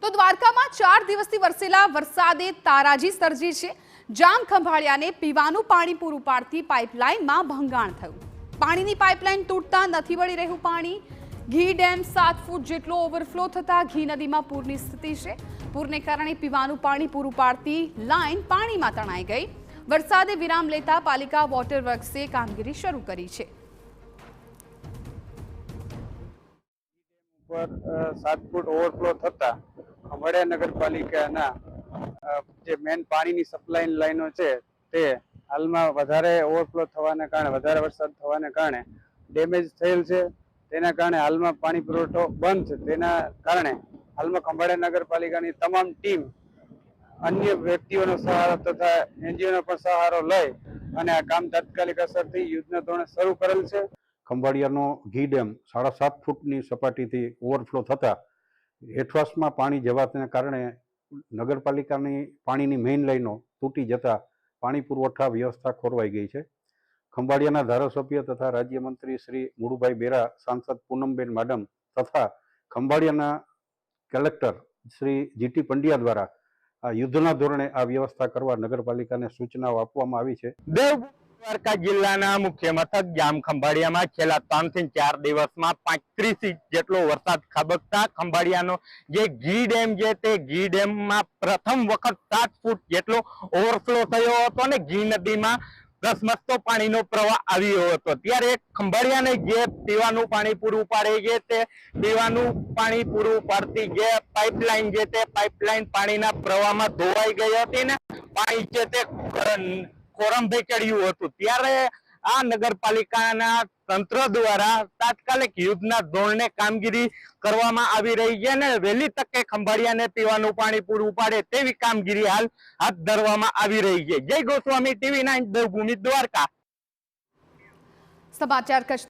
તો દ્વારકામાં 4 દિવસથી વરસેલા વરસાદે તારાજી સર્જી છે। જામ ખંભાળિયાને પીવાનું પાણી પૂરું પાડતી પાઇપલાઇનમાં ભંગાણ થયું। પાણીની પાઇપલાઇન તૂટતા નથી વળી રહ્યું પાણી। ઘી ડેમ 7 ફૂટ જેટલો ઓવરફ્લો થતા ઘી નદીમાં પૂરની સ્થિતિ છે। પૂરને કારણે પીવાનું પાણી પૂરું પાડતી લાઇન પાણીમાં તણાઈ ગઈ। વરસાદે વિરામ લેતા પાલિકા વોટર વર્ક્સે કામગીરી શરૂ કરી છે। 7 ફૂટ ઓવરફ્લો થતા ખંભાળિયા નગરપાલિકાના જે મેન પાણીની સપ્લાય લાઈનો છે તે હાલમાં વધારે ઓવરફ્લો થવાને કારણે વધારે વરસાદ થવાને કારણે ડેમેજ થયેલ છે। તેના કારણે હાલમાં પાણી પુરવઠો બંધ છે। તેના કારણે હાલમાં ખંભાળિયા નગરપાલિકાની તમામ ટીમ અન્ય વ્યક્તિઓનો સહારો તથા એનજીઓનો પણ સહારો લઈ અને આ કામ તાત્કાલિક અસરથી યુદ્ધના ધોરણે શરૂ કરેલ છે। ખંભાળિયાનો ઘી ડેમ 7.5 ફૂટની સપાટીથી ઓવરફ્લો થતા હેઠવાસમાં પાણી જવાને કારણે નગરપાલિકાની પાણીની મેઇન લાઈનો તૂટી જતા પાણી પુરવઠા વ્યવસ્થા ખોરવાઈ ગઈ છે। ખંભાળિયાના ધારાસભ્ય તથા રાજ્યમંત્રી શ્રી મુળુભાઈ બેરા, સાંસદ પૂનમબેન માડમ તથા ખંભાળિયાના કલેક્ટર શ્રી જીટી પંડ્યા દ્વારા યુદ્ધના ધોરણે આ વ્યવસ્થા કરવા નગરપાલિકાને સૂચનાઓ આપવામાં આવી છે। દ્વારકા જિલ્લાના મુખ્ય મથક જામ ખંભાળિયામાં છેલ્લા 3 થી 4 દિવસમાં 35 ઇંચ જેટલો વરસાદ ખાબકતા ખંભાળિયાનો જે ઘી ડેમ છે તે ઘી ડેમમાં પ્રથમ વખત 7 ફૂટ જેટલો ઓવરફ્લો થયો હતો અને ઘી નદીમાં ધસમસતો પાણીનો પ્રવાહ આવ્યો હતો। ત્યારે ખંભાળિયાને જે પીવાનું પાણી પૂરું પાડે છે તે પીવાનું પાણી પૂરું પાડતી જે પાઇપલાઇન છે તે પાઇપલાઇન પાણીના પ્રવાહમાં ધોવાઈ ગઈ હતી ને પાણી છે તે કોરમભાઈ ચડ્યું હતું। ત્યારે આ નગરપાલિકાના તંત્ર દ્વારા તાત્કાલિક યુદ્ધના ધોરણે કામગીરી કરવામાં આવી રહી છે અને વહેલી તકે ખંભાળિયાને પીવાનું પાણી પૂરું પાડે તેવી કામગીરી હાલ હાથ ધરવામાં આવી રહી છે। જય ગોસ્વામી, TV9 દેવભૂમિ દ્વારકા। સમાચાર